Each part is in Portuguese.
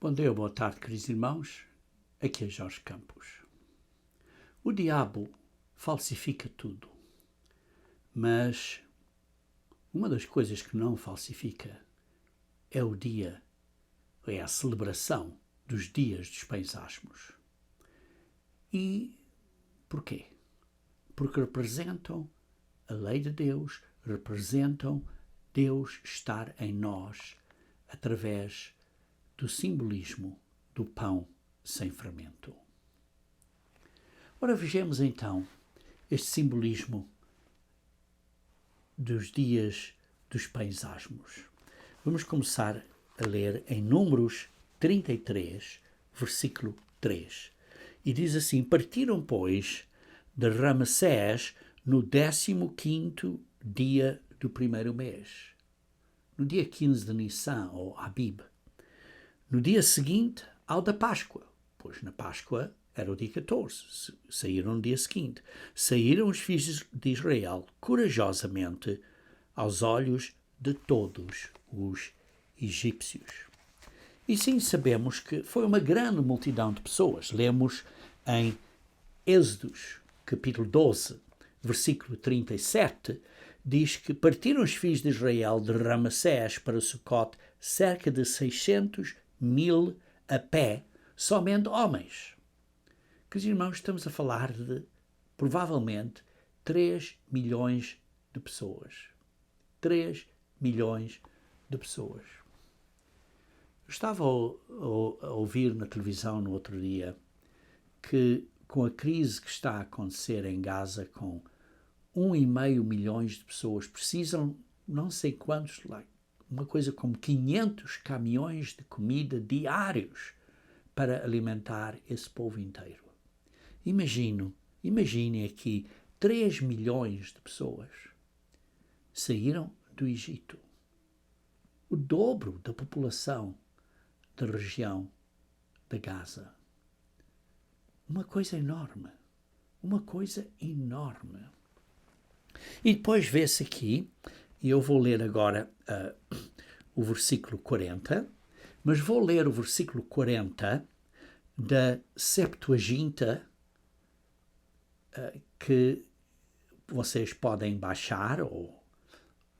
Bom dia, boa tarde, queridos irmãos. Aqui é Jorge Campos. O diabo falsifica tudo, mas uma das coisas que não falsifica é o dia, é a celebração dos dias dos pães asmos. E porquê? Porque representam a lei de Deus, representam Deus estar em nós através do simbolismo do pão sem fermento. Ora, vejamos então este simbolismo dos dias dos pães asmos. Vamos começar a ler em Números 33, versículo 3. E diz assim: Partiram, pois, de Ramassés no 15º dia do primeiro mês, no dia 15 de Nissan, ou Abib, no dia seguinte ao da Páscoa, pois na Páscoa era o dia 14, saíram no dia seguinte. Saíram os filhos de Israel corajosamente aos olhos de todos os egípcios. E sim, sabemos que foi uma grande multidão de pessoas. Lemos em Êxodos, capítulo 12, versículo 37, diz que partiram os filhos de Israel de Ramassés para Sucote cerca de 600.000 a pé, somente homens. Queridos irmãos, estamos a falar de, provavelmente, 3 milhões de pessoas. 3 milhões de pessoas. Eu estava a ouvir na televisão no outro dia que, com a crise que está a acontecer em Gaza, com 1,5 milhões de pessoas, precisam não sei quantos, uma coisa como 500 caminhões de comida diários para alimentar esse povo inteiro. Imaginem aqui 3 milhões de pessoas saíram do Egito. O dobro da população da região de Gaza. Uma coisa enorme. Uma coisa enorme. E depois vê-se aqui, e eu vou ler agora o versículo 40, mas vou ler o versículo 40 da Septuaginta, que vocês podem baixar ou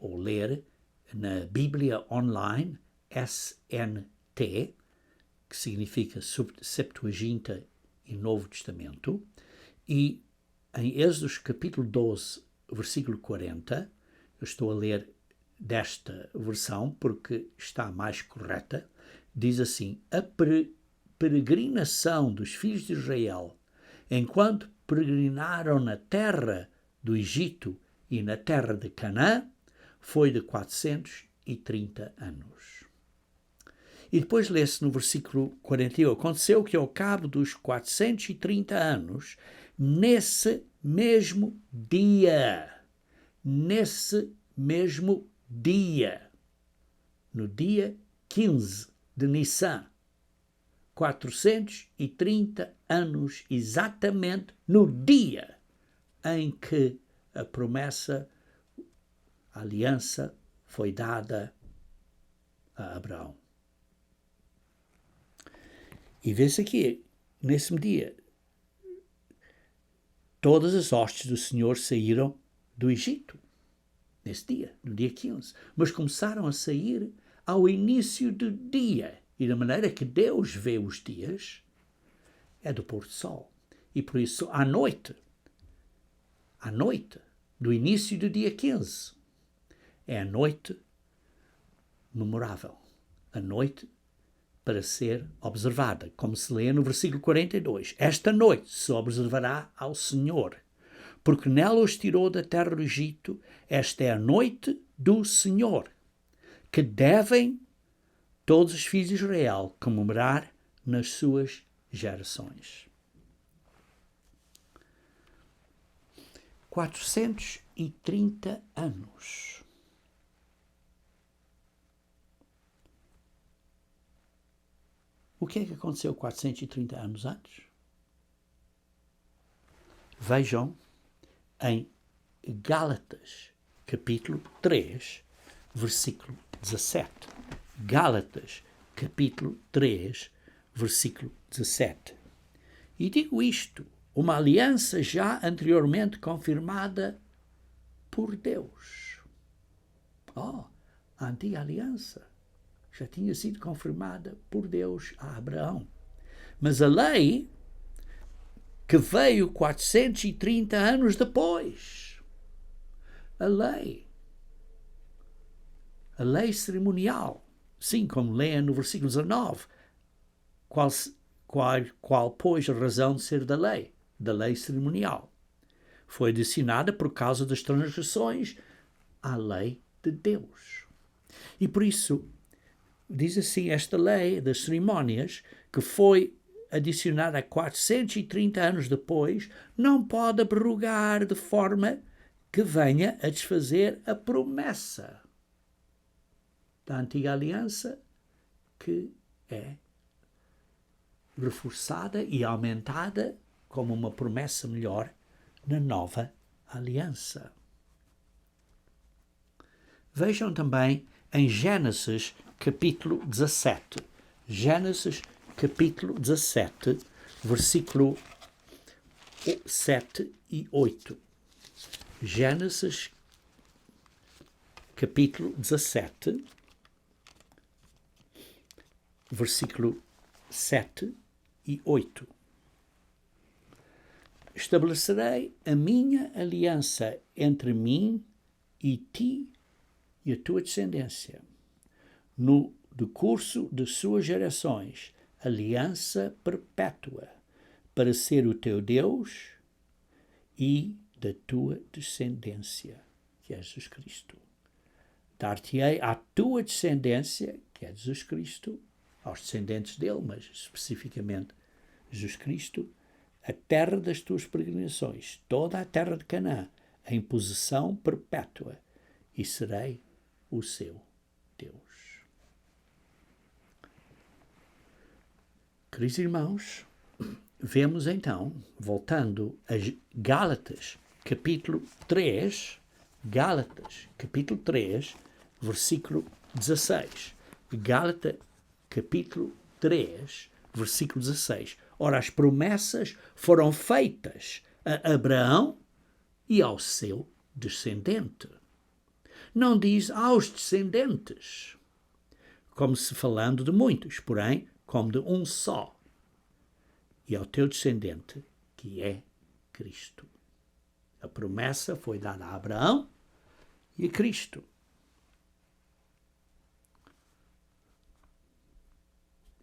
ler na Bíblia Online, SNT, que significa Septuaginta e Novo Testamento, e em Êxodos capítulo 12, versículo 40, eu estou a ler desta versão porque está mais correta, diz assim: a peregrinação dos filhos de Israel, enquanto peregrinaram na terra do Egito e na terra de Canaã, foi de 430 anos. E depois lê-se no versículo 41, aconteceu que ao cabo dos 430 anos, nesse mesmo dia, no dia 15 de Nissan, 430 anos exatamente no dia em que a promessa, a aliança foi dada a Abraão. E vê-se aqui, nesse dia, todas as hostes do Senhor saíram do Egito, nesse dia, no dia 15. Mas começaram a sair ao início do dia. E da maneira que Deus vê os dias, é do pôr do sol. E por isso, à noite do início do dia 15, é a noite memorável. A noite para ser observada, como se lê no versículo 42. Esta noite se observará ao Senhor, porque nela os tirou da terra do Egito. Esta é a noite do Senhor, que devem todos os filhos de Israel comemorar nas suas gerações. 430 anos. O que é que aconteceu 430 anos antes? Vejam em Gálatas, capítulo 3, versículo 17. Gálatas, capítulo 3, versículo 17. E digo isto, uma aliança já anteriormente confirmada por Deus. A antiga aliança já tinha sido confirmada por Deus a Abraão. Mas a lei, que veio 430 anos depois, a lei cerimonial, sim, como leia no versículo 19, qual pois a razão de ser da lei cerimonial, foi adicionada por causa das transgressões à lei de Deus. E por isso, diz assim, esta lei das cerimónias, que foi adicionada 430 anos depois, não pode abrogar de forma que venha a desfazer a promessa da antiga aliança, que é reforçada e aumentada como uma promessa melhor na nova aliança. Vejam também em Gênesis capítulo 17. Gênesis capítulo 17, versículo 7 e 8. Gênesis capítulo 17, versículo 7 e 8. Estabelecerei a minha aliança entre mim e ti e a tua descendência, no decurso de suas gerações, aliança perpétua, para ser o teu Deus e da tua descendência, que é Jesus Cristo. Dar-te-ei à tua descendência, que é Jesus Cristo, aos descendentes dele, mas especificamente Jesus Cristo, a terra das tuas peregrinações, toda a terra de Canaã, em possessão perpétua, e serei o seu Deus. Queridos irmãos, vemos então, voltando a Gálatas, capítulo 3, versículo 16. Gálatas, capítulo 3, versículo 16. Ora, as promessas foram feitas a Abraão e ao seu descendente. Não diz aos descendentes, como se falando de muitos, porém, como de um só. E ao teu descendente, que é Cristo. A promessa foi dada a Abraão e a Cristo.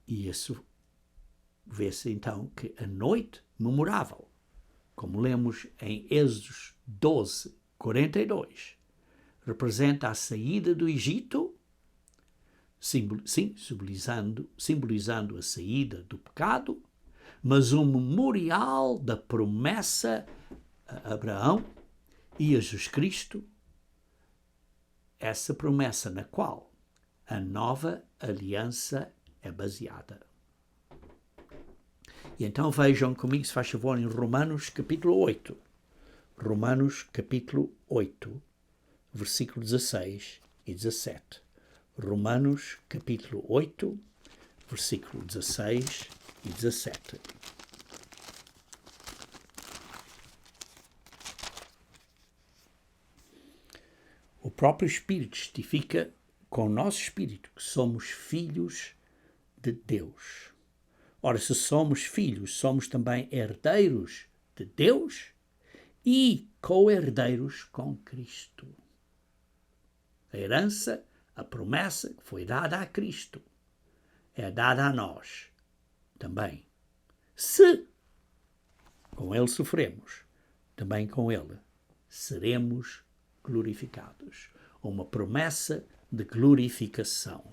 E isso vê-se então que a noite memorável, como lemos em Êxodo 12, 42, representa a saída do Egito, simbolizando a saída do pecado, mas um memorial da promessa a Abraão e a Jesus Cristo, essa promessa na qual a nova aliança é baseada. E então vejam comigo, se faz favor, em Romanos capítulo 8. Romanos capítulo 8, versículo 16 e 17. Romanos capítulo 8, versículo 16 e 17. O próprio Espírito testifica com o nosso espírito que somos filhos de Deus. Ora, se somos filhos, somos também herdeiros de Deus e co-herdeiros com Cristo. A herança, a promessa que foi dada a Cristo, é dada a nós também. Se com Ele sofremos, também com Ele seremos glorificados. Uma promessa de glorificação.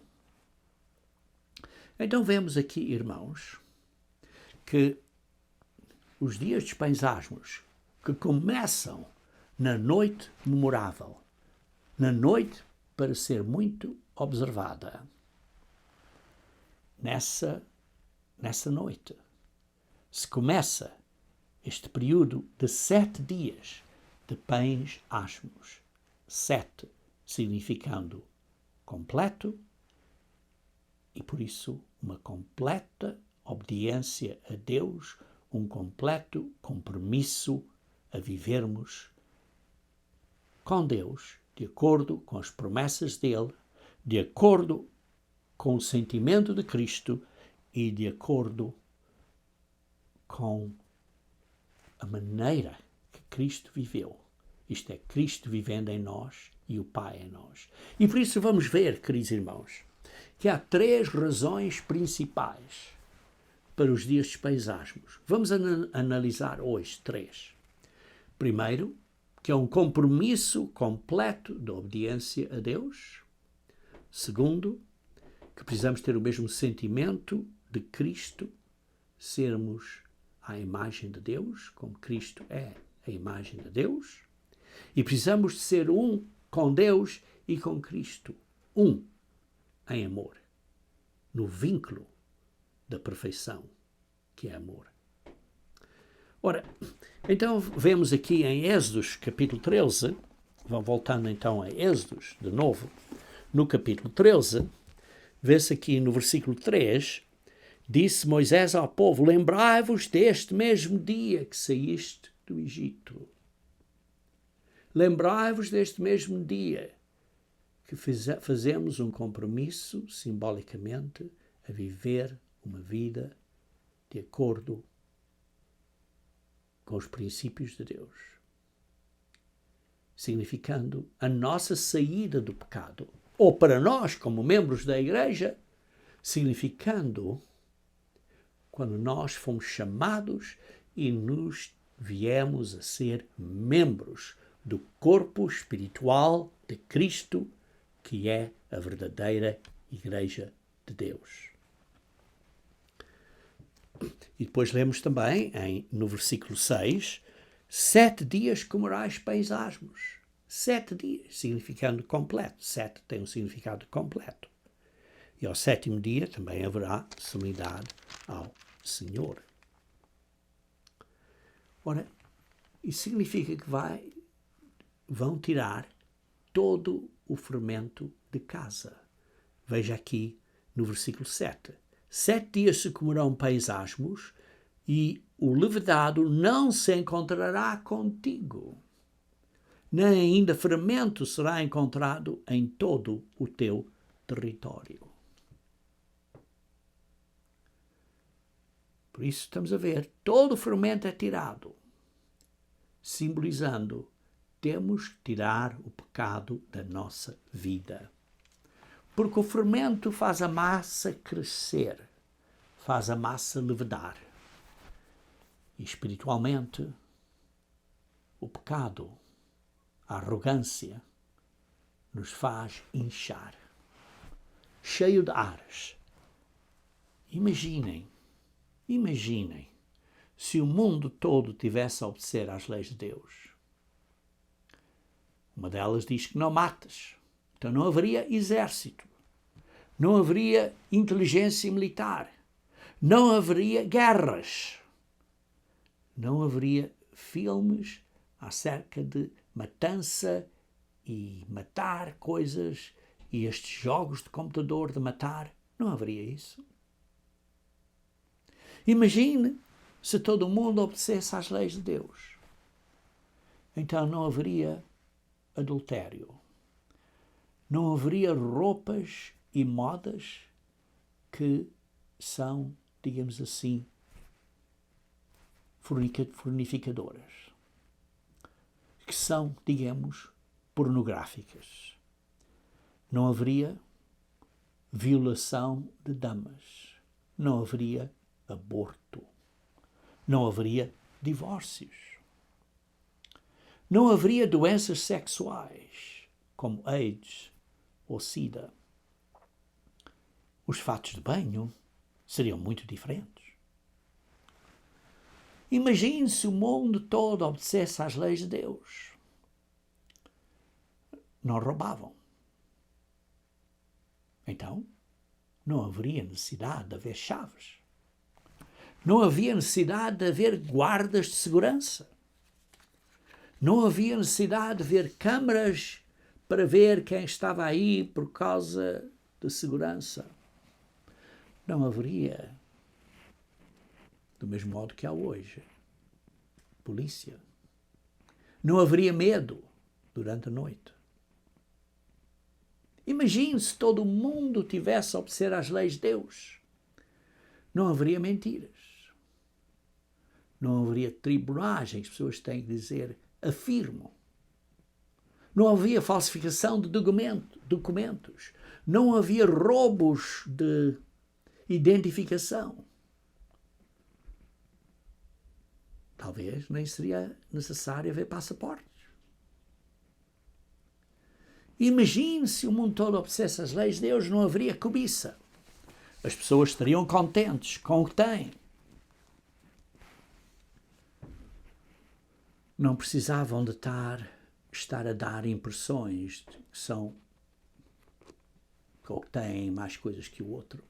Então vemos aqui, irmãos, que os dias dos pães asmos, que começam na noite memorável, na noite para ser muito observada, nessa noite se começa este período de 7 dias de pães asmos. 7 significando completo E por isso, uma completa obediência a Deus, um completo compromisso a vivermos com Deus, de acordo com as promessas dele, de acordo com o sentimento de Cristo e de acordo com a maneira que Cristo viveu. Isto é, Cristo vivendo em nós e o Pai em nós. E por isso vamos ver, queridos irmãos, que há 3 razões principais para os dias de paisagmos. Vamos analisar hoje 3. Primeiro, que é um compromisso completo de obediência a Deus. Segundo, que precisamos ter o mesmo sentimento de Cristo, sermos à imagem de Deus, como Cristo é a imagem de Deus. E precisamos de ser um com Deus e com Cristo. Um em amor, no vínculo da perfeição, que é amor. Ora, então vemos aqui em Êxodos, capítulo 13, voltando então a Êxodos, de novo, no capítulo 13, vê-se aqui no versículo 3, disse Moisés ao povo, lembrai-vos deste mesmo dia que saíste do Egito. Lembrai-vos deste mesmo dia que fazemos um compromisso, simbolicamente, a viver uma vida de acordo com os princípios de Deus, significando a nossa saída do pecado, ou para nós, como membros da Igreja, significando quando nós fomos chamados e nos viemos a ser membros do corpo espiritual de Cristo, que é a verdadeira Igreja de Deus. E depois lemos também, no versículo 6, 7 dias comerás paisagmos. 7 dias, significando completo. 7 tem um significado completo. E ao 7º dia também haverá solenidade ao Senhor. Ora, isso significa que vão tirar todo o fermento de casa. Veja aqui no versículo 7. 7 dias se comerão paisagmos e o levedado não se encontrará contigo, nem ainda fermento será encontrado em todo o teu território. Por isso estamos a ver, todo o fermento é tirado, simbolizando, temos que tirar o pecado da nossa vida. Porque o fermento faz a massa crescer, faz a massa levedar. E espiritualmente, o pecado, a arrogância, nos faz inchar, cheio de ares. Imaginem se o mundo todo tivesse a obedecer às leis de Deus. Uma delas diz que não mates. Então não haveria exército, não haveria inteligência militar, não haveria guerras, não haveria filmes acerca de matança e matar coisas e estes jogos de computador de matar. Não haveria isso. Imagine se todo mundo obedecesse às leis de Deus. Então não haveria adultério. Não haveria roupas e modas que são, digamos assim, fornificadoras, que são, digamos, pornográficas. Não haveria violação de damas. Não haveria aborto. Não haveria divórcios. Não haveria doenças sexuais, como AIDS ou SIDA. Os fatos de banho seriam muito diferentes. Imagine se o mundo todo obedecesse às leis de Deus. Não roubavam. Então, não haveria necessidade de haver chaves. Não havia necessidade de haver guardas de segurança. Não havia necessidade de haver câmaras para ver quem estava aí por causa de segurança. não haveria, do mesmo modo que há hoje, polícia. Não haveria medo durante a noite. Imagine se todo o mundo tivesse a obedecer às leis de Deus. Não haveria mentiras. Não haveria tribunagem, as pessoas têm que dizer afirmo. Não havia falsificação de documentos. Não havia roubos de identificação. Talvez nem seria necessário haver passaportes. Imagine se o mundo todo obedecesse às leis de Deus, não haveria cobiça. As pessoas estariam contentes com o que têm. Não precisavam de estar a dar impressões de que são ou que têm mais coisas que o outro.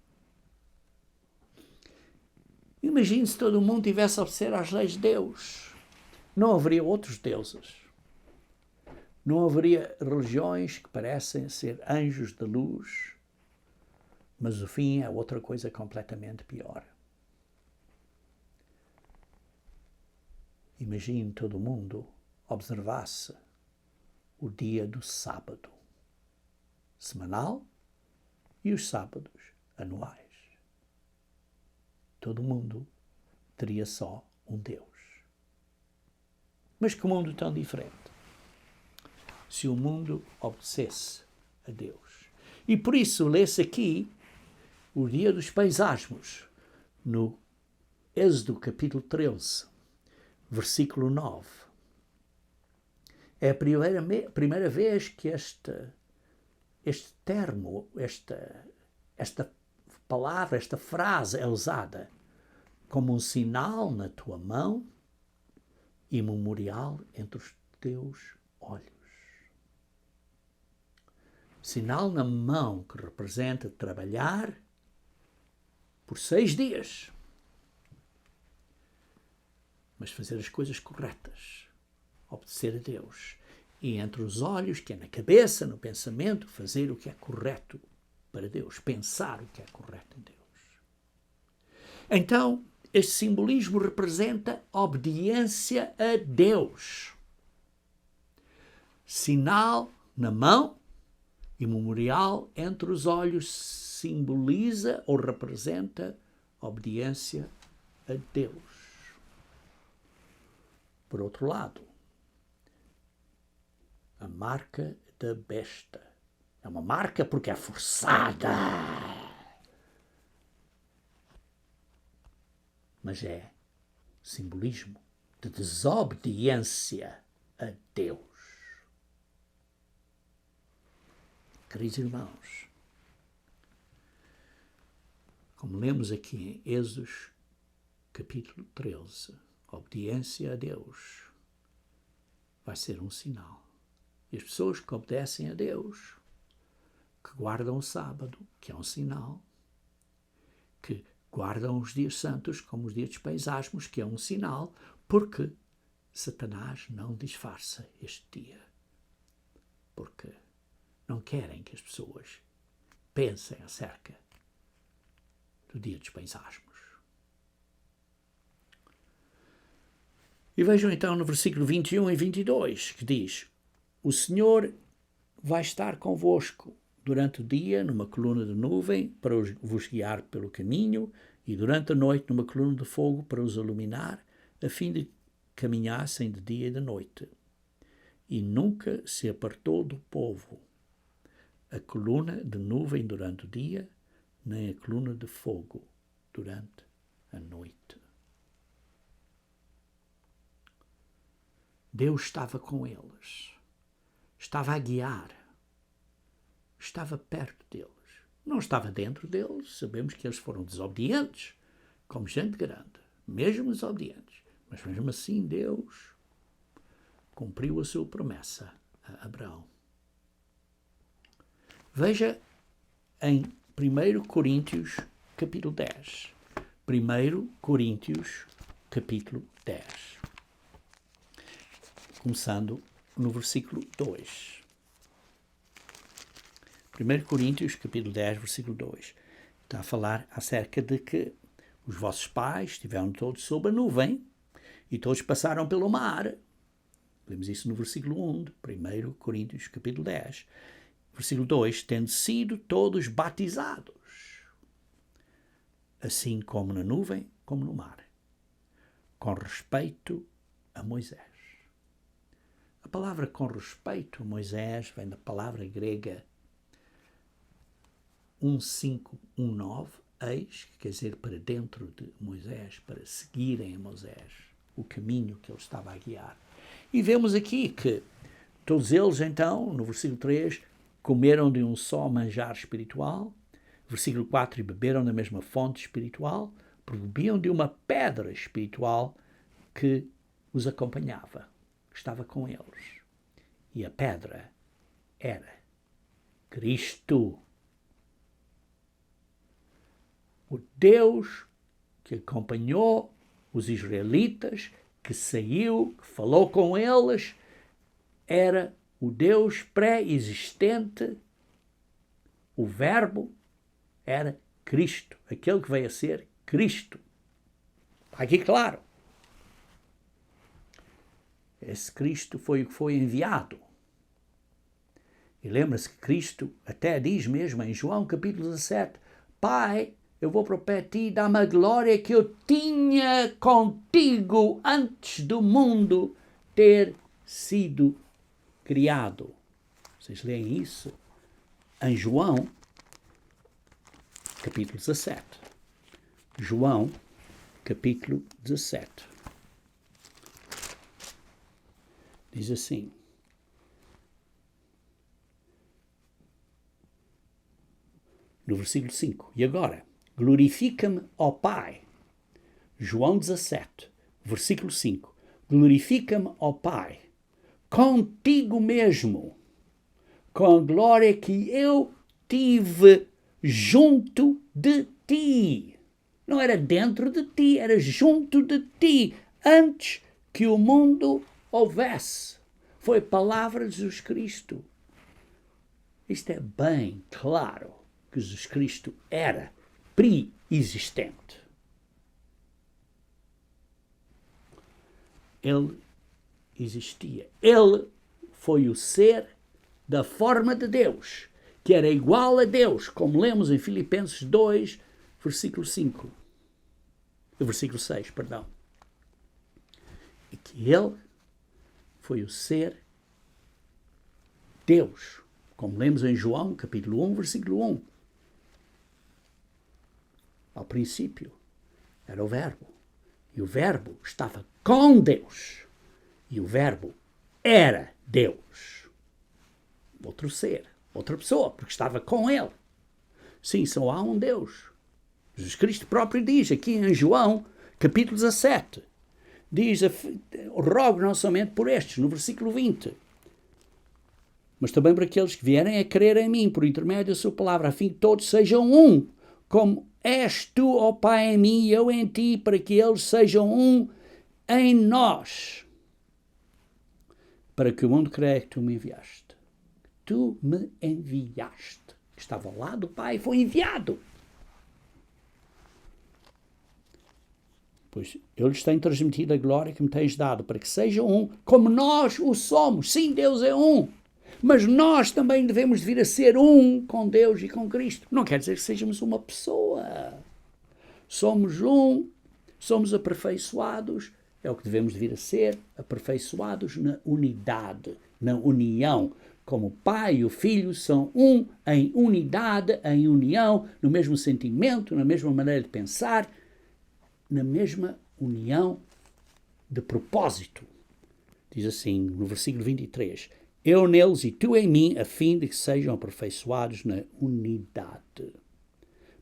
Imagine se todo o mundo tivesse a obedecer às leis de Deus. Não haveria outros deuses. Não haveria religiões que parecem ser anjos de luz, mas o fim é outra coisa completamente pior. Imagine todo o mundo observasse o dia do sábado semanal e os sábados anuais. Todo mundo teria só um Deus. Mas que mundo tão diferente se o mundo obedecesse a Deus. E por isso lê-se aqui o dia dos pães asmos, no Êxodo capítulo 13, versículo 9. É a primeira vez que este termo, esta palavra, esta frase é usada como um sinal na tua mão e memorial entre os teus olhos. Sinal na mão que representa trabalhar por 6 dias, mas fazer as coisas corretas, obedecer a Deus. E entre os olhos, que é na cabeça, no pensamento, fazer o que é correto para Deus, pensar o que é correto em Deus. Então, este simbolismo representa obediência a Deus. Sinal na mão e memorial entre os olhos simboliza ou representa obediência a Deus. Por outro lado, a marca da besta. É uma marca porque é forçada. Mas é simbolismo de desobediência a Deus. Queridos irmãos, como lemos aqui em Êxodo capítulo 13, a obediência a Deus vai ser um sinal. E as pessoas que obedecem a Deus, que guardam o sábado, que é um sinal, que guardam os dias santos, como os dias dos pães asmos, que é um sinal, porque Satanás não disfarça este dia. Porque não querem que as pessoas pensem acerca do dia dos pães asmos. E vejam então no versículo 21 e 22, que diz: o Senhor vai estar convosco durante o dia numa coluna de nuvem para vos guiar pelo caminho e durante a noite numa coluna de fogo para os iluminar, a fim de caminhassem de dia e de noite. E nunca se apartou do povo a coluna de nuvem durante o dia, nem a coluna de fogo durante a noite. Deus estava com eles, estava a guiar, estava perto deles. Não estava dentro deles, sabemos que eles foram desobedientes, como gente grande, mesmo desobedientes. Mas mesmo assim Deus cumpriu a sua promessa a Abraão. Veja em 1 Coríntios capítulo 10. 1 Coríntios capítulo 10. Começando no versículo 2. 1 Coríntios capítulo 10, versículo 2. Está a falar acerca de que os vossos pais estiveram todos sob a nuvem e todos passaram pelo mar. Lemos isso no versículo 1 de 1 Coríntios, capítulo 10. Versículo 2, tendo sido todos batizados, assim como na nuvem, como no mar, com respeito a Moisés. A palavra com respeito a Moisés vem da palavra grega 1519, eis, que quer dizer para dentro de Moisés, para seguirem a Moisés, o caminho que ele estava a guiar. E vemos aqui que todos eles, então, no versículo 3, comeram de um só manjar espiritual. Versículo 4, e beberam da mesma fonte espiritual, porque bebiam de uma pedra espiritual que os acompanhava, que estava com eles. E a pedra era Cristo. O Deus que acompanhou os israelitas, que saiu, que falou com eles, era o Deus pré-existente, o Verbo era Cristo, aquele que veio a ser Cristo. Está aqui claro. Esse Cristo foi o que foi enviado. E lembra-se que Cristo até diz mesmo em João capítulo 17, Pai, eu vou para o pé de ti, dá-me a glória que eu tinha contigo antes do mundo ter sido criado. Vocês leem isso em João, capítulo 17. João, capítulo 17. Diz assim, no versículo 5, e agora, glorifica-me, ó Pai. João 17, versículo 5, glorifica-me, ó Pai, contigo mesmo, com a glória que eu tive junto de ti. Não era dentro de ti, era junto de ti, antes que o mundo houvesse. Foi a palavra de Jesus Cristo. Isto é bem claro que Jesus Cristo era pré-existente. Ele existia. Ele foi o ser da forma de Deus, que era igual a Deus, como lemos em Filipenses 2, versículo 5. Versículo 6, perdão. E que ele foi o ser Deus, como lemos em João, capítulo 1, versículo 1. Ao princípio era o Verbo, e o Verbo estava com Deus, e o Verbo era Deus. Outro ser, outra pessoa, porque estava com ele. Sim, só há um Deus. Jesus Cristo próprio diz aqui em João, capítulo 17, diz, rogo não somente por estes, no versículo 20, mas também por aqueles que vierem a crer em mim, por intermédio da sua palavra, a fim que todos sejam um, como és tu, ó Pai, em mim e eu em ti, para que eles sejam um em nós, para que o mundo creia que tu me enviaste. Tu me enviaste. Estava lá do Pai, foi enviado. Pois eu lhes tenho transmitido a glória que me tens dado, para que sejam um, como nós o somos. Sim, Deus é um. Mas nós também devemos vir a ser um com Deus e com Cristo. Não quer dizer que sejamos uma pessoa. Somos um, somos aperfeiçoados, é o que devemos vir a ser, aperfeiçoados na unidade, na união. Como o Pai e o Filho são um em unidade, em união, no mesmo sentimento, na mesma maneira de pensar, na mesma união de propósito. Diz assim, no versículo 23, eu neles e tu em mim, a fim de que sejam aperfeiçoados na unidade,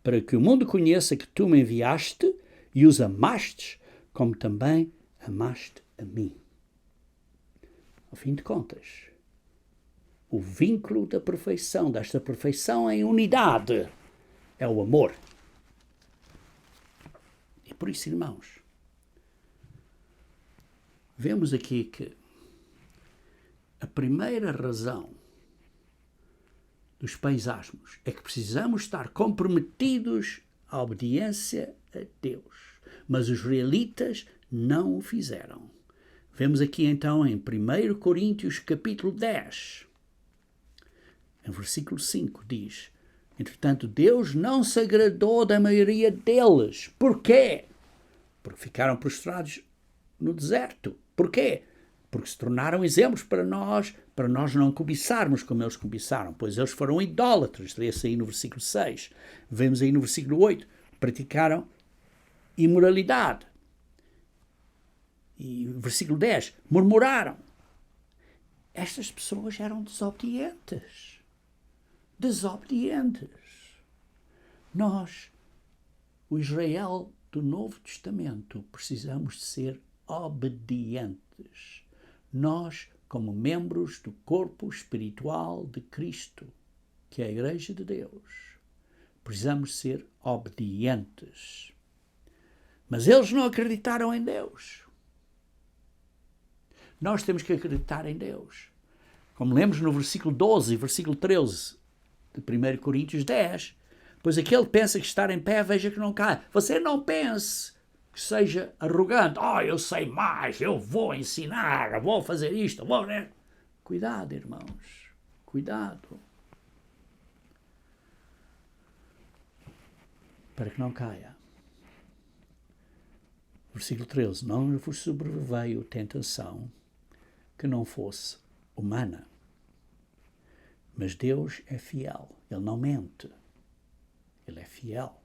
para que o mundo conheça que tu me enviaste e os amastes, como também amaste a mim. Ao fim de contas, o vínculo da perfeição, desta perfeição em unidade, é o amor. E por isso, irmãos, vemos aqui que a primeira razão dos pães asmos é que precisamos estar comprometidos à obediência a Deus. Mas os israelitas não o fizeram. Vemos aqui então em 1 Coríntios capítulo 10, em versículo 5, diz: entretanto, Deus não se agradou da maioria deles. Porquê? Porque ficaram prostrados no deserto. Porquê? Porque se tornaram exemplos para nós não cobiçarmos como eles cobiçaram, pois eles foram idólatras. Lê-se aí no versículo 6. Vemos aí no versículo 8, praticaram imoralidade. E versículo 10, murmuraram. Estas pessoas eram desobedientes. Desobedientes. Nós, o Israel do Novo Testamento, precisamos de ser obedientes. Nós, como membros do corpo espiritual de Cristo, que é a Igreja de Deus, precisamos ser obedientes. Mas eles não acreditaram em Deus. Nós temos que acreditar em Deus. Como lemos no versículo 12 e versículo 13 de 1 Coríntios 10, pois aquele pensa que estar em pé, veja que não cai. Você não pense que seja arrogante. Eu sei mais, eu vou ensinar, vou fazer isto, vou... Cuidado, irmãos. Cuidado. Para que não caia. Versículo 13. Não vos sobreveio tentação que não fosse humana. Mas Deus é fiel. Ele não mente. Ele é fiel.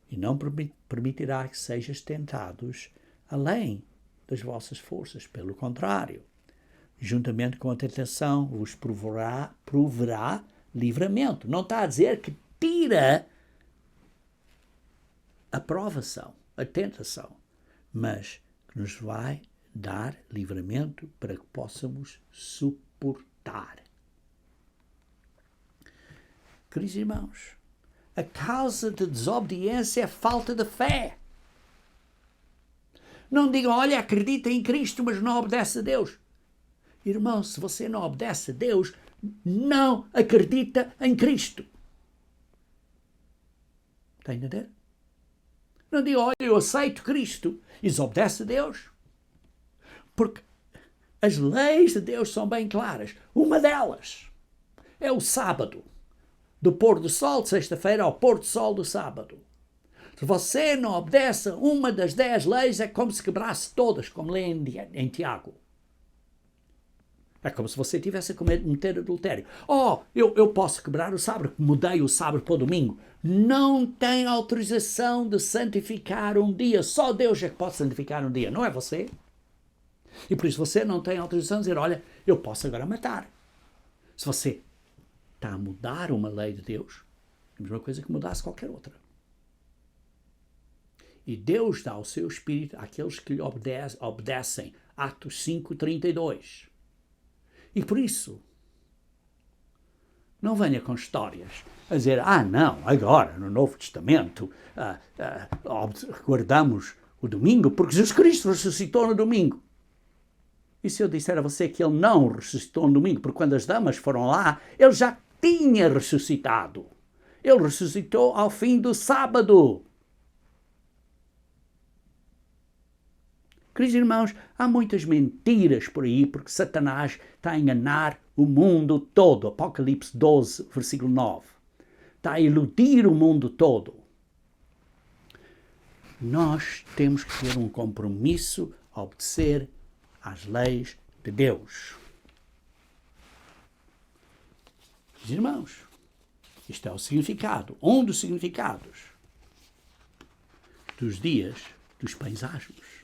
E não permitirá que sejais tentados além das vossas forças. Pelo contrário, juntamente com a tentação, vos proverá livramento. Não está a dizer que tira a provação, a tentação, mas que nos vai dar livramento para que possamos suportar. Queridos irmãos, a causa da desobediência é a falta de fé. Não digam, olha, acredita em Cristo, mas não obedece a Deus. Irmão, se você não obedece a Deus, não acredita em Cristo. Está a entender? Não digam, olha, eu aceito Cristo e desobedece a Deus. Porque as leis de Deus são bem claras. Uma delas é o sábado. Do pôr do sol de sexta-feira ao pôr do sol do sábado. Se você não obedece a uma das 10 leis, é como se quebrasse todas, como lê em Tiago. É como se você tivesse a cometer adultério. Eu posso quebrar o sábado, mudei o sábado para o domingo. Não tem autorização de santificar um dia. Só Deus é que pode santificar um dia, não é você. E por isso você não tem autorização de dizer, olha, eu posso agora matar. Se você está a mudar uma lei de Deus, é a mesma coisa que mudasse qualquer outra. E Deus dá o seu Espírito àqueles que lhe obedecem. Atos 5:32. E por isso, não venha com histórias a dizer, não, agora no Novo Testamento guardamos o domingo porque Jesus Cristo ressuscitou no domingo. E se eu disser a você que ele não ressuscitou no domingo, porque quando as damas foram lá, ele já tinha ressuscitado. Ele ressuscitou ao fim do sábado. Queridos irmãos, há muitas mentiras por aí, porque Satanás está a enganar o mundo todo. Apocalipse 12, versículo 9. Está a iludir o mundo todo. Nós temos que ter um compromisso a obedecer às leis de Deus. Queridos irmãos, isto é o significado, um dos significados dos dias dos pães asmos.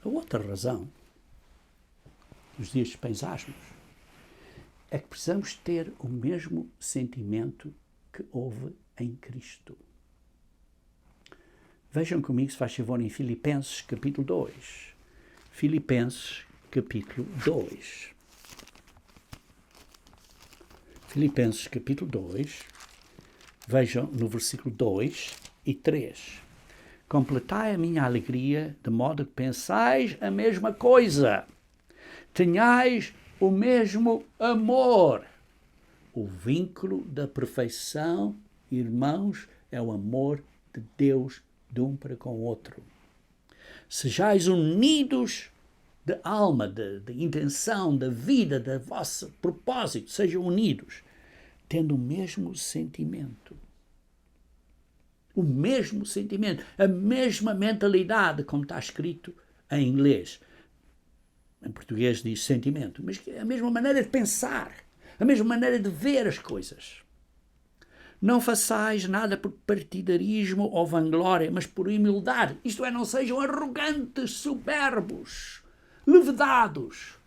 A outra razão dos dias dos pães asmos é que precisamos ter o mesmo sentimento que houve em Cristo. Vejam comigo, se faz favor, em Filipenses capítulo 2. Filipenses capítulo 2. Filipenses capítulo 2. Vejam no versículo 2 e 3. Completai a minha alegria, de modo que pensais a mesma coisa. Tenhais o mesmo amor. O vínculo da perfeição, irmãos, é o amor de Deus de um para com o outro. Sejais unidos de alma, de intenção, da vida, da vosso propósito, sejam unidos, tendo o mesmo sentimento. O mesmo sentimento, a mesma mentalidade, como está escrito em inglês. Em português diz sentimento, mas a mesma maneira de pensar, a mesma maneira de ver as coisas. Não façais nada por partidarismo ou vanglória, mas por humildade. Isto é, não sejam arrogantes, soberbos, levedados.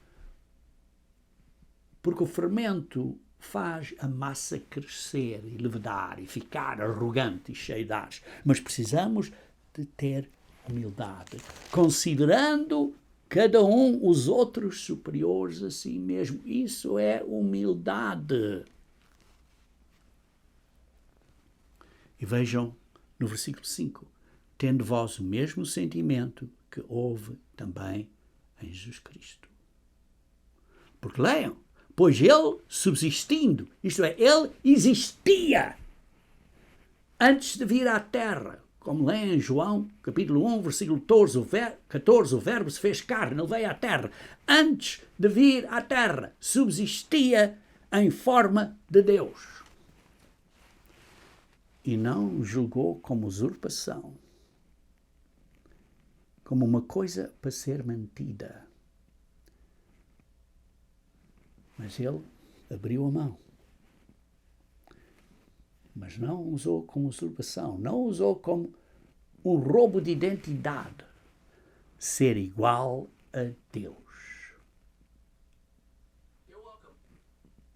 Porque o fermento faz a massa crescer e levedar e ficar arrogante e cheio de ar. Mas precisamos de ter humildade, considerando cada um os outros superiores a si mesmo. Isso é humildade. E vejam no versículo 5, tendo vós o mesmo sentimento que houve também em Jesus Cristo. Porque leiam, pois ele subsistindo, isto é, ele existia antes de vir à terra, como leem em João, capítulo 1, versículo 14, o verbo se fez carne, ele veio à terra. Antes de vir à terra, subsistia em forma de Deus. E não julgou como usurpação, como uma coisa para ser mantida. Mas ele abriu a mão. Mas não usou como usurpação, não usou como um roubo de identidade. Ser igual a Deus.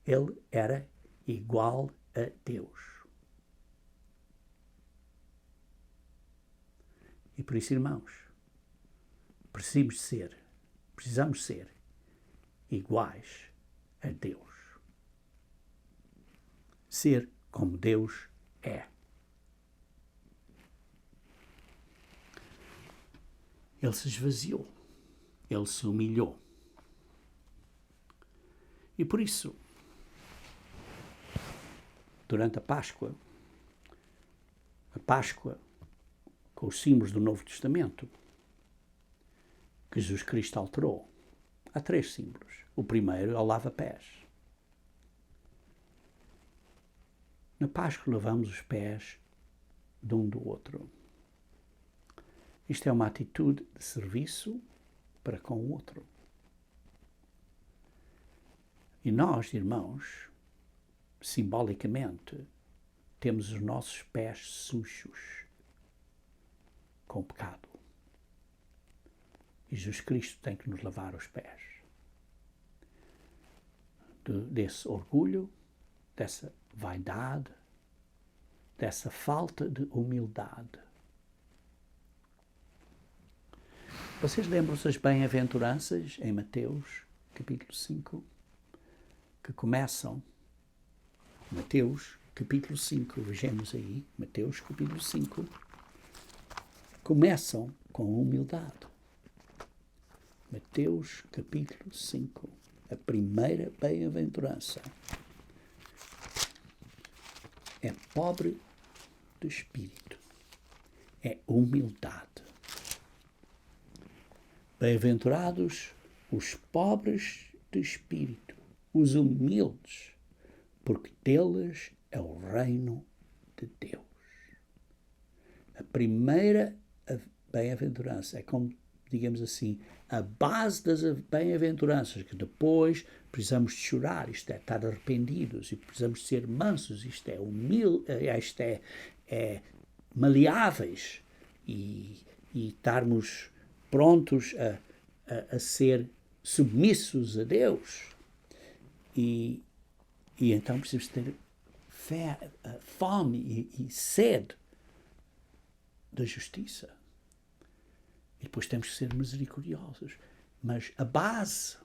Ele era igual a Deus. E por isso, irmãos, precisamos ser iguais a Deus. Ser como Deus é. Ele se esvaziou. Ele se humilhou. E por isso, durante a Páscoa com os símbolos do Novo Testamento, que Jesus Cristo alterou, há 3 símbolos. O primeiro é o lava-pés. Na Páscoa lavamos os pés de um do outro. Isto é uma atitude de serviço para com o outro. E nós, irmãos, simbolicamente, temos os nossos pés sujos com o pecado. E Jesus Cristo tem que nos lavar os pés desse orgulho, dessa vaidade, dessa falta de humildade. Vocês lembram-se das bem-aventuranças em Mateus, capítulo 5, que começam, Mateus, capítulo 5, vejamos aí, Mateus, capítulo 5, começam com humildade. Mateus, capítulo 5, a primeira bem-aventurança. É pobre de espírito, é humildade. Bem-aventurados os pobres de espírito, os humildes, porque deles é o reino de Deus. A primeira bem-aventurança é como, digamos assim, a base das bem-aventuranças, que depois precisamos de chorar, isto é, estar arrependidos, e precisamos de ser mansos, isto é, isto é maleáveis, e estarmos prontos a ser submissos a Deus. E então precisamos ter fome e sede da justiça. E depois temos que ser misericordiosos. Mas a base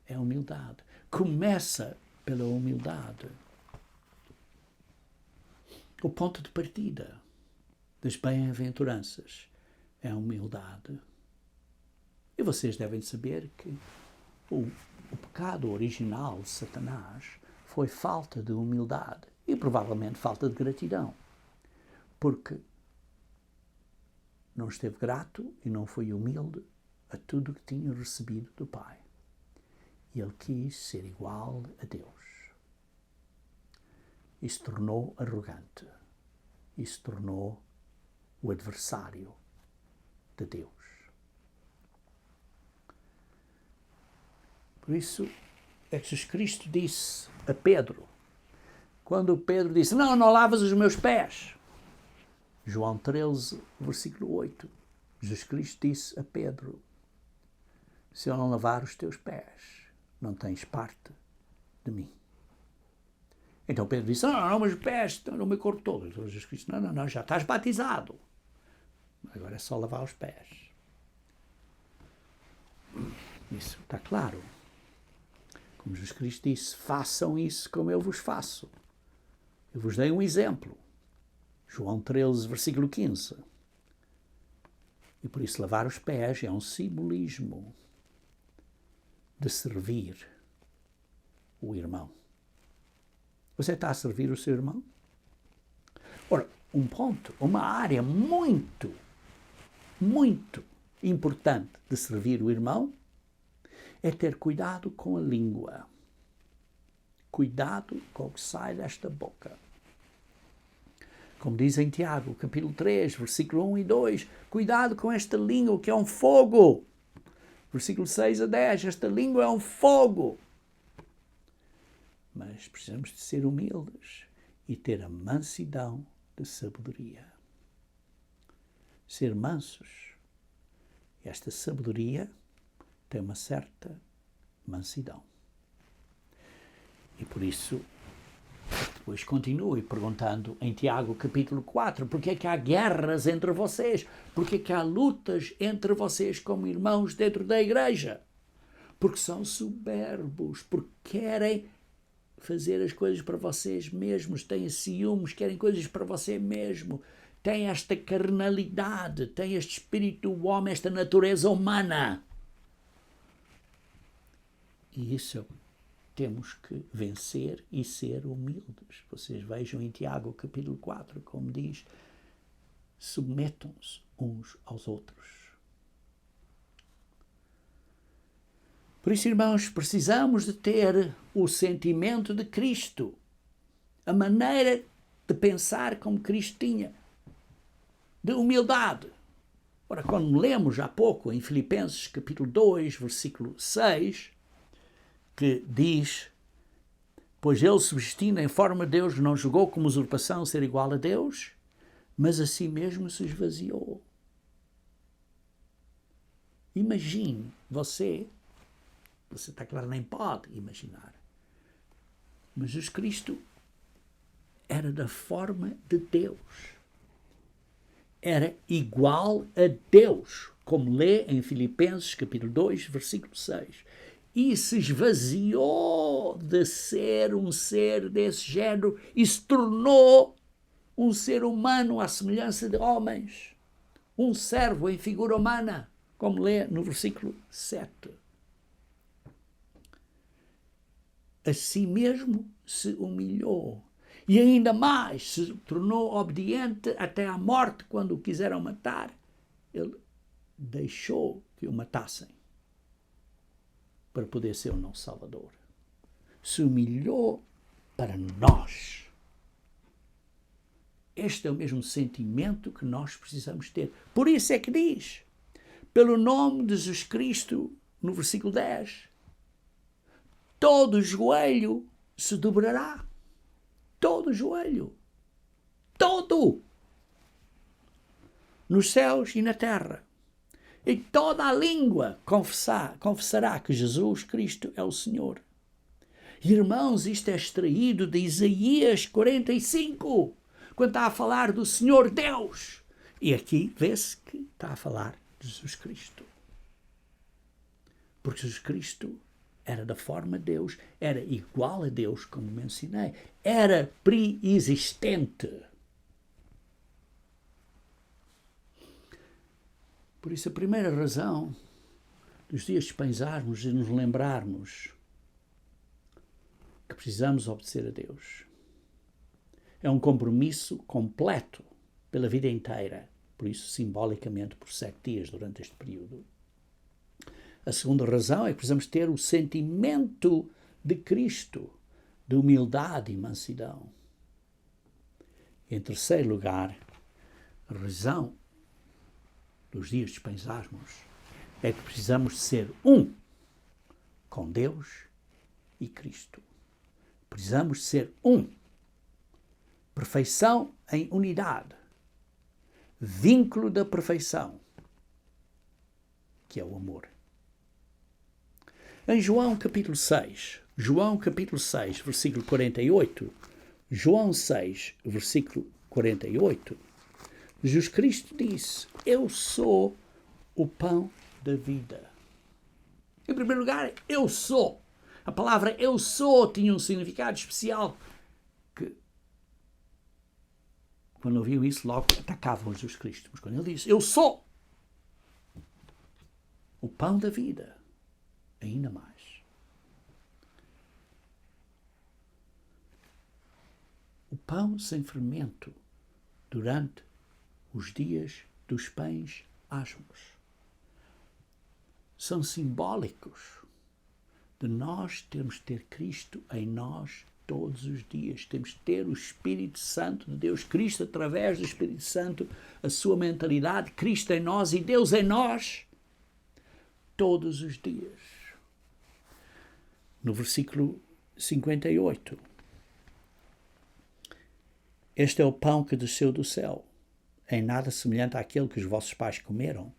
é a humildade. Começa pela humildade. O ponto de partida das bem-aventuranças é a humildade. E vocês devem saber que o pecado original de Satanás foi falta de humildade e provavelmente falta de gratidão, porque não esteve grato e não foi humilde a tudo que tinha recebido do Pai. E ele quis ser igual a Deus. E se tornou arrogante. E se tornou o adversário de Deus. Por isso é que Jesus Cristo disse a Pedro, quando Pedro disse, não lavas os meus pés. João 13, versículo 8. Jesus Cristo disse a Pedro, se eu não lavar os teus pés, não tens parte de mim. Então Pedro disse, não, mas os pés estão no meu corpo todo. Então Jesus Cristo, não, já estás batizado. Agora é só lavar os pés. Isso está claro. Como Jesus Cristo disse, façam isso como eu vos faço. Eu vos dei um exemplo. João 13, versículo 15. E por isso lavar os pés é um simbolismo de servir o irmão. Você está a servir o seu irmão? Ora, um ponto, uma área muito importante de servir o irmão é ter cuidado com a língua. Cuidado com o que sai desta boca. Como diz em Tiago, capítulo 3, versículo 1 e 2, cuidado com esta língua que é um fogo. Versículo 6 a 10, esta língua é um fogo. Mas precisamos de ser humildes e ter a mansidão de sabedoria. Ser mansos. Esta sabedoria tem uma certa mansidão. E por isso, depois continue perguntando em Tiago capítulo 4, porque é que há guerras entre vocês? Porque é que há lutas entre vocês como irmãos dentro da igreja? Porque são soberbos, porque querem fazer as coisas para vocês mesmos, têm ciúmes, querem coisas para você mesmo, têm esta carnalidade, têm este espírito do homem, esta natureza humana. E isso temos que vencer e ser humildes. Vocês vejam em Tiago capítulo 4, como diz, submetam-se uns aos outros. Por isso, irmãos, precisamos de ter o sentimento de Cristo, a maneira de pensar como Cristo tinha, de humildade. Ora, quando lemos há pouco em Filipenses capítulo 2, versículo 6, que diz, pois ele, subsistindo em forma de Deus, não julgou como usurpação ser igual a Deus, mas a si mesmo se esvaziou. Imagine, você está claro, nem pode imaginar, mas Jesus Cristo era da forma de Deus. Era igual a Deus, como lê em Filipenses capítulo 2, versículo 6. E se esvaziou de ser um ser desse género e se tornou um ser humano à semelhança de homens. Um servo em figura humana, como lê no versículo 7. A si mesmo se humilhou e ainda mais se tornou obediente até à morte. Quando o quiseram matar, ele deixou que o matassem para poder ser o nosso Salvador. Se humilhou para nós. Este é o mesmo sentimento que nós precisamos ter. Por isso é que diz, pelo nome de Jesus Cristo, no versículo 10, todo joelho se dobrará. Todo joelho. Todo. Nos céus e na terra. E toda a língua confessará que Jesus Cristo é o Senhor. Irmãos, isto é extraído de Isaías 45, quando está a falar do Senhor Deus. E aqui vê-se que está a falar de Jesus Cristo. Porque Jesus Cristo era da forma de Deus, era igual a Deus, como mencionei, era pré-existente. Por isso, a primeira razão dos dias de pensarmos e nos lembrarmos precisamos obedecer a Deus. É um compromisso completo pela vida inteira, por isso simbolicamente por 7 dias durante este período. A segunda razão é que precisamos ter o sentimento de Cristo, de humildade e mansidão. E, em terceiro lugar, a razão dos dias dos pães asmos é que precisamos ser um com Deus e Cristo. Precisamos ser um. Perfeição em unidade. Vínculo da perfeição, que é o amor. Em João capítulo 6, versículo 48, João 6, versículo 48, Jesus Cristo disse: eu sou o pão da vida. Em primeiro lugar, eu sou. A palavra eu sou tinha um significado especial que, quando ouviam isso, logo atacavam Jesus Cristo. Mas quando ele disse, eu sou o pão da vida, ainda mais. O pão sem fermento durante os dias dos pães asmos são simbólicos de nós termos de ter Cristo em nós todos os dias. Temos de ter o Espírito Santo de Deus, Cristo através do Espírito Santo, a sua mentalidade, Cristo em nós e Deus em nós todos os dias. No versículo 58, este é o pão que desceu do céu, em nada semelhante àquele que os vossos pais comeram,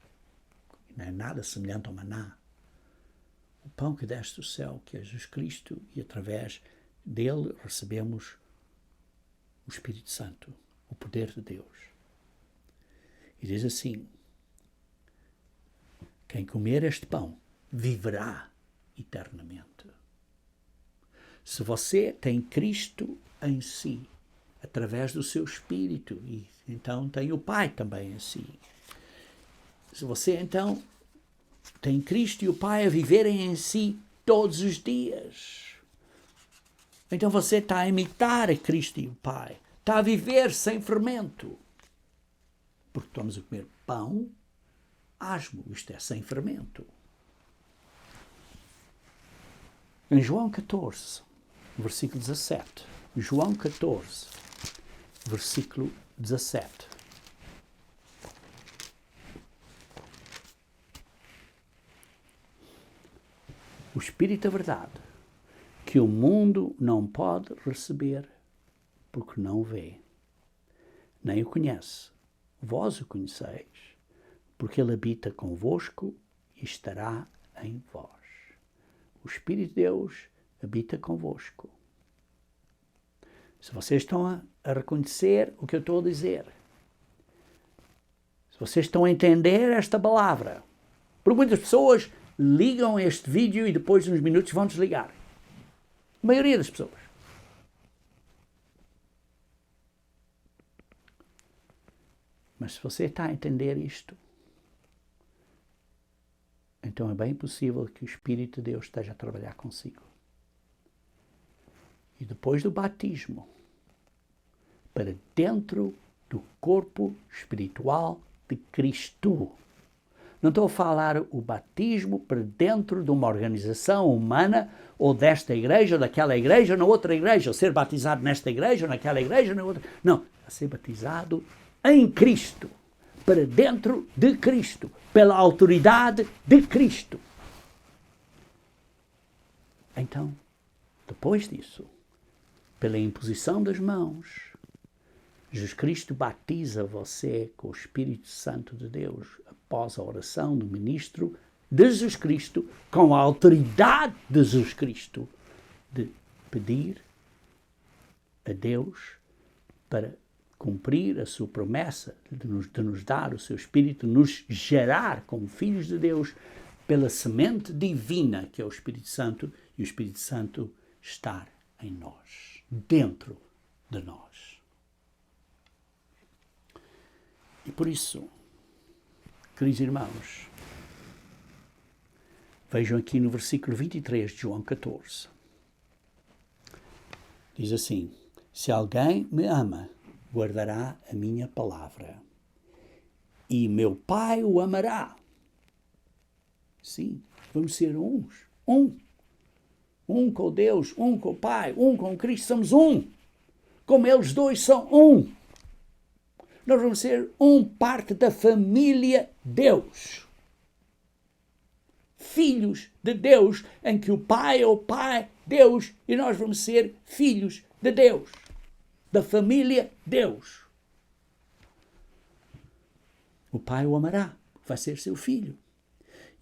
não é nada semelhante ao maná. O pão que desce do céu, que é Jesus Cristo, e através dele recebemos o Espírito Santo, o poder de Deus. E diz assim: quem comer este pão viverá eternamente. Se você tem Cristo em si, através do seu Espírito, e então tem o Pai também em si. Se você então tem Cristo e o Pai a viverem em si todos os dias, então você está a imitar a Cristo e o Pai. Está a viver sem fermento. Porque estamos a comer pão asmo, isto é, sem fermento. Em João 14, versículo 17. João 14, versículo 17. O Espírito da verdade, que o mundo não pode receber, porque não o vê, nem o conhece. Vós o conheceis, porque ele habita convosco e estará em vós. O Espírito de Deus habita convosco. Se vocês estão a reconhecer o que eu estou a dizer, se vocês estão a entender esta palavra, porque muitas pessoas ligam este vídeo e depois de uns minutos vão desligar. A maioria das pessoas. Mas se você está a entender isto, então é bem possível que o Espírito de Deus esteja a trabalhar consigo. E depois do batismo, para dentro do corpo espiritual de Cristo. Não estou a falar o batismo para dentro de uma organização humana, ou desta igreja, ou daquela igreja, ou na outra igreja, ou ser batizado nesta igreja, ou naquela igreja, ou na outra. Não, a ser batizado em Cristo, para dentro de Cristo, pela autoridade de Cristo. Então, depois disso, pela imposição das mãos, Jesus Cristo batiza você com o Espírito Santo de Deus após a oração do ministro de Jesus Cristo, com a autoridade de Jesus Cristo, de pedir a Deus para cumprir a sua promessa de nos dar o seu Espírito, de nos gerar como filhos de Deus pela semente divina que é o Espírito Santo, e o Espírito Santo estar em nós, dentro de nós. E por isso, queridos irmãos, vejam aqui no versículo 23 de João 14. Diz assim: se alguém me ama, guardará a minha palavra, e meu Pai o amará. Sim, vamos ser uns. Um com Deus, um com o Pai, um com Cristo, somos um. Como eles dois são um. Nós vamos ser parte da família Deus. Filhos de Deus, em que o Pai é o Pai, Deus, e nós vamos ser filhos de Deus, da família Deus. O Pai o amará, vai ser seu filho.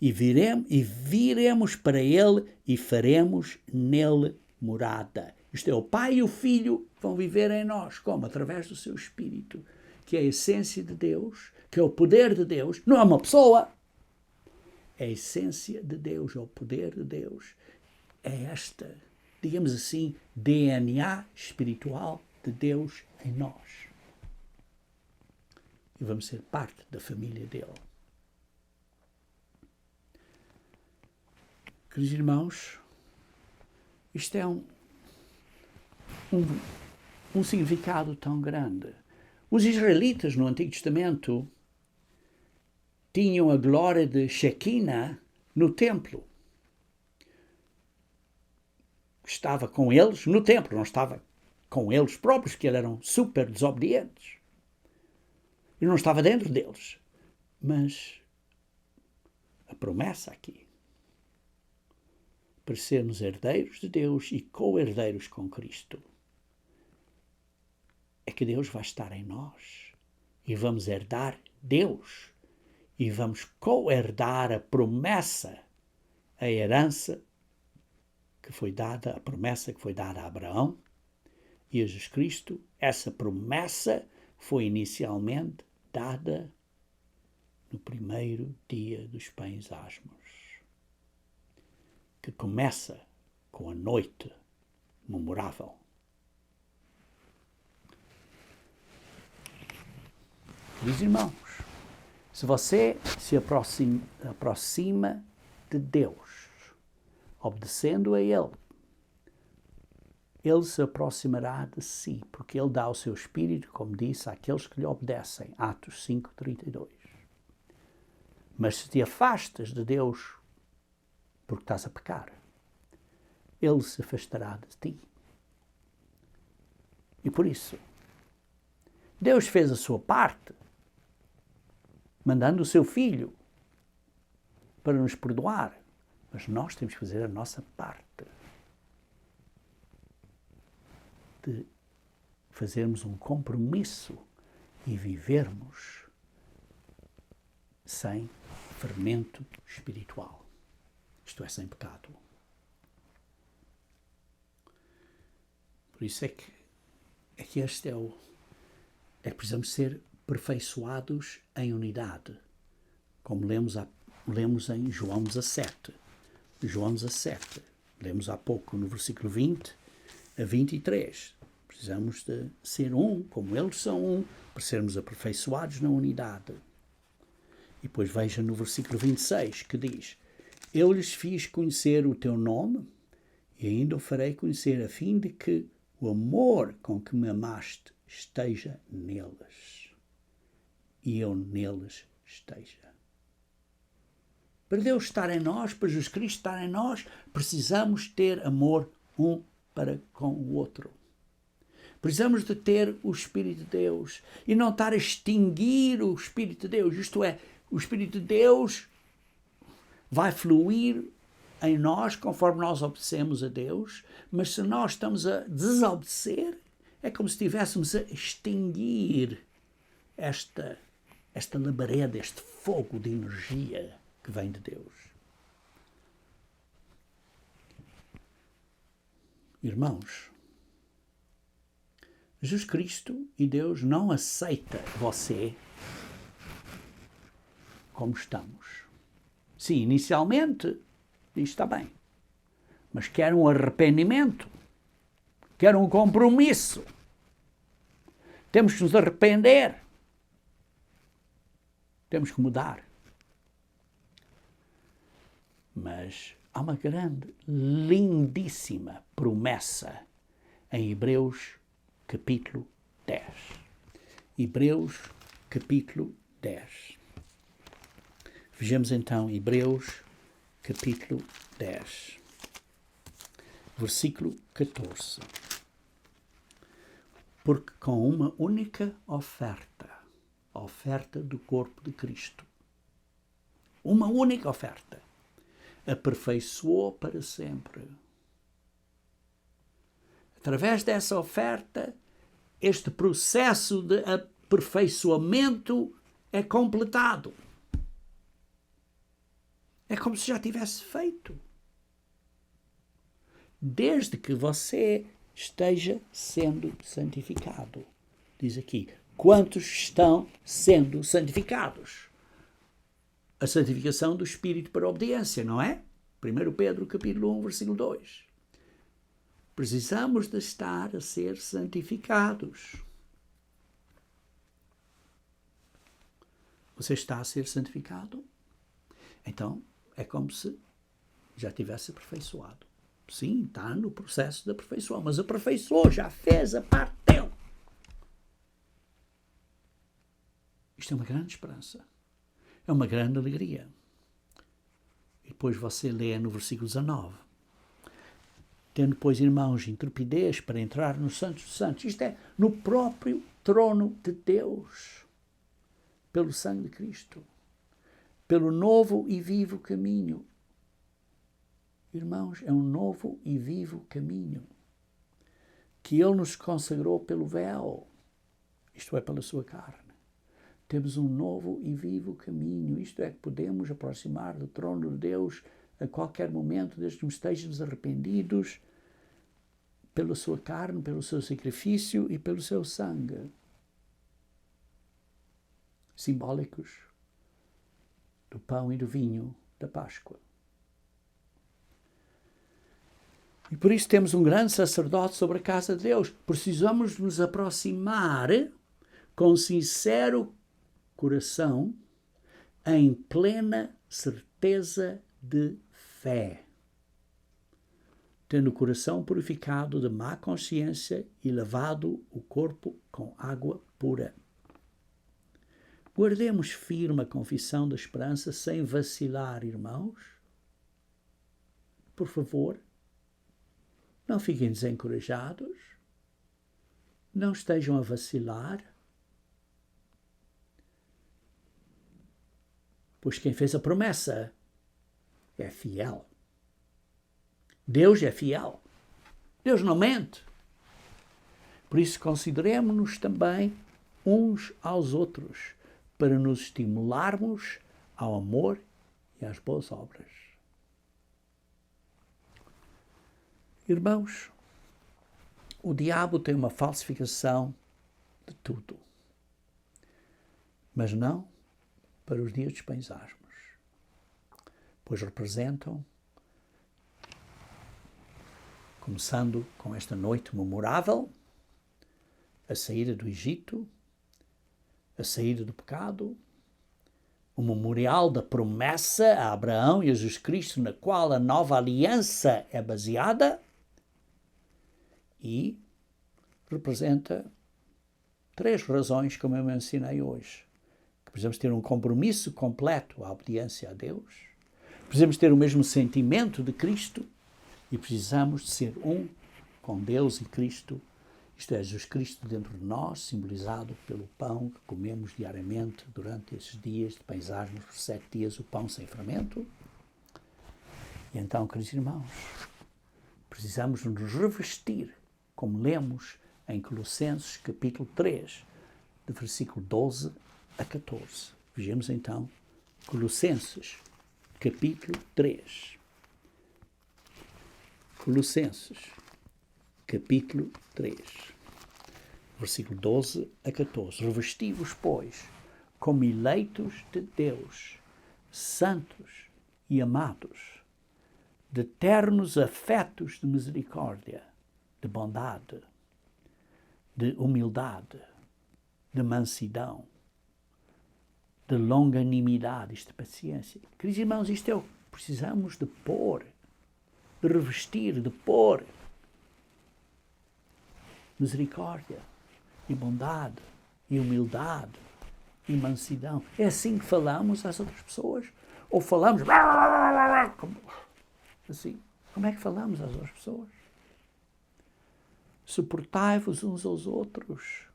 E viremos para ele e faremos nele morada. Isto é, o Pai e o Filho vão viver em nós. Como? Através do seu Espírito, que é a essência de Deus, que é o poder de Deus. Não é uma pessoa. É a essência de Deus, é o poder de Deus. É esta, digamos assim, DNA espiritual de Deus em nós. E vamos ser parte da família dele. Queridos irmãos, isto é um significado tão grande. Os israelitas no Antigo Testamento tinham a glória de Shekinah no templo. Estava com eles no templo, não estava com eles próprios, que eles eram super desobedientes. E não estava dentro deles. Mas a promessa aqui, para sermos herdeiros de Deus e co-herdeiros com Cristo, é que Deus vai estar em nós e vamos herdar Deus e vamos co-herdar a promessa, a herança que foi dada, a promessa que foi dada a Abraão e a Jesus Cristo. Essa promessa foi inicialmente dada no primeiro dia dos pães asmos, que começa com a noite memorável. Meus irmãos, se você se aproxima de Deus, obedecendo a Ele, Ele se aproximará de si, porque Ele dá o seu Espírito, como disse, àqueles que lhe obedecem. Atos 5:32. Mas se te afastas de Deus porque estás a pecar, Ele se afastará de ti. E por isso, Deus fez a sua parte, mandando o seu Filho para nos perdoar. Mas nós temos que fazer a nossa parte de fazermos um compromisso e vivermos sem fermento espiritual. Isto é, sem pecado. Por isso é que este é que precisamos ser aperfeiçoados em unidade, como lemos em João 17. João 17, lemos há pouco no versículo 20 a 23. Precisamos de ser um, como eles são um, para sermos aperfeiçoados na unidade. E depois veja no versículo 26, que diz: eu lhes fiz conhecer o teu nome e ainda o farei conhecer, a fim de que o amor com que me amaste esteja neles e eu neles esteja. Para Deus estar em nós, para Jesus Cristo estar em nós, precisamos ter amor um para com o outro. Precisamos de ter o Espírito de Deus e não estar a extinguir o Espírito de Deus. Isto é, o Espírito de Deus vai fluir em nós conforme nós obedecemos a Deus, mas se nós estamos a desobedecer, é como se estivéssemos a extinguir esta labareda, este fogo de energia que vem de Deus. Irmãos, Jesus Cristo e Deus não aceita você como estamos. Sim, inicialmente, isto está bem, mas quer um arrependimento, quer um compromisso. Temos que nos arrepender. Temos que mudar. Mas há uma grande, lindíssima promessa em Hebreus capítulo 10. Hebreus capítulo 10. Vejamos então Hebreus capítulo 10, versículo 14. Porque com uma única oferta, a oferta do corpo de Cristo, uma única oferta, aperfeiçoou para sempre. Através dessa oferta, este processo de aperfeiçoamento é completado. É como se já tivesse feito. Desde que você esteja sendo santificado. Diz aqui, quantos estão sendo santificados? A santificação do Espírito para a obediência, não é? 1 Pedro capítulo 1, versículo 2. Precisamos de estar a ser santificados. Você está a ser santificado? Então, é como se já tivesse aperfeiçoado. Sim, está no processo de aperfeiçoar, mas aperfeiçoou, já fez a parte dele. Isto é uma grande esperança. É uma grande alegria. E depois você lê no versículo 19. Tendo, pois, irmãos, intrepidez para entrar no Santos dos Santos. Isto é, no próprio trono de Deus. Pelo sangue de Cristo. Pelo novo e vivo caminho. Irmãos, é um novo e vivo caminho que Ele nos consagrou pelo véu, isto é, pela sua carne. Temos um novo e vivo caminho, isto é, que podemos aproximar do trono de Deus a qualquer momento, desde que estejamos arrependidos pela sua carne, pelo seu sacrifício e pelo seu sangue. Simbólicos do pão e do vinho da Páscoa. E por isso temos um grande sacerdote sobre a casa de Deus. Precisamos nos aproximar com sincero coração, em plena certeza de fé, tendo o coração purificado de má consciência e lavado o corpo com água pura. Guardemos firme a confissão da esperança sem vacilar, irmãos. Por favor, não fiquem desencorajados, não estejam a vacilar, pois quem fez a promessa é fiel. Deus é fiel. Deus não mente. Por isso, consideremos-nos também uns aos outros, para nos estimularmos ao amor e às boas obras. Irmãos, o diabo tem uma falsificação de tudo, mas não para os dias dos pães asmos, pois representam, começando com esta noite memorável, a saída do Egito, a saída do pecado, o memorial da promessa a Abraão e a Jesus Cristo, na qual a nova aliança é baseada, e representa 3 razões, como eu me ensinei hoje. Que precisamos ter um compromisso completo à obediência a Deus, precisamos ter o mesmo sentimento de Cristo e precisamos de ser um com Deus e Cristo, isto é, Jesus Cristo dentro de nós, simbolizado pelo pão que comemos diariamente durante esses dias de pães asmos, por 7 dias, o pão sem fermento. E então, queridos irmãos, precisamos nos revestir, como lemos em Colossenses capítulo 3, de versículo 12 a 14. Vejamos então Colossenses capítulo 3. Colossenses capítulo 3, versículo 12 a 14. Revesti-vos, pois, como eleitos de Deus, santos e amados, de ternos afetos de misericórdia, de bondade, de humildade, de mansidão, de longanimidade, isto de paciência. Queridos irmãos, isto é o que precisamos de pôr, de revestir, de pôr. misericórdia, e bondade, e humildade, e mansidão. É assim que falamos às outras pessoas? Ou falamos assim? Como é que falamos às outras pessoas? Suportai-vos uns aos outros.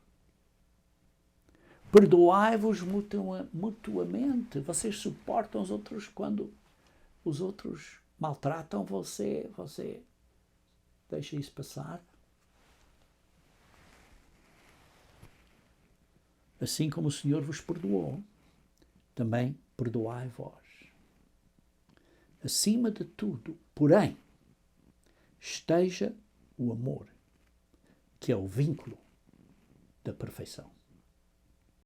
Perdoai-vos mutuamente. Vocês suportam os outros quando os outros maltratam você. Você deixa isso passar. Assim como o Senhor vos perdoou, também perdoai vós. Acima de tudo, porém, esteja o amor, que é o vínculo da perfeição.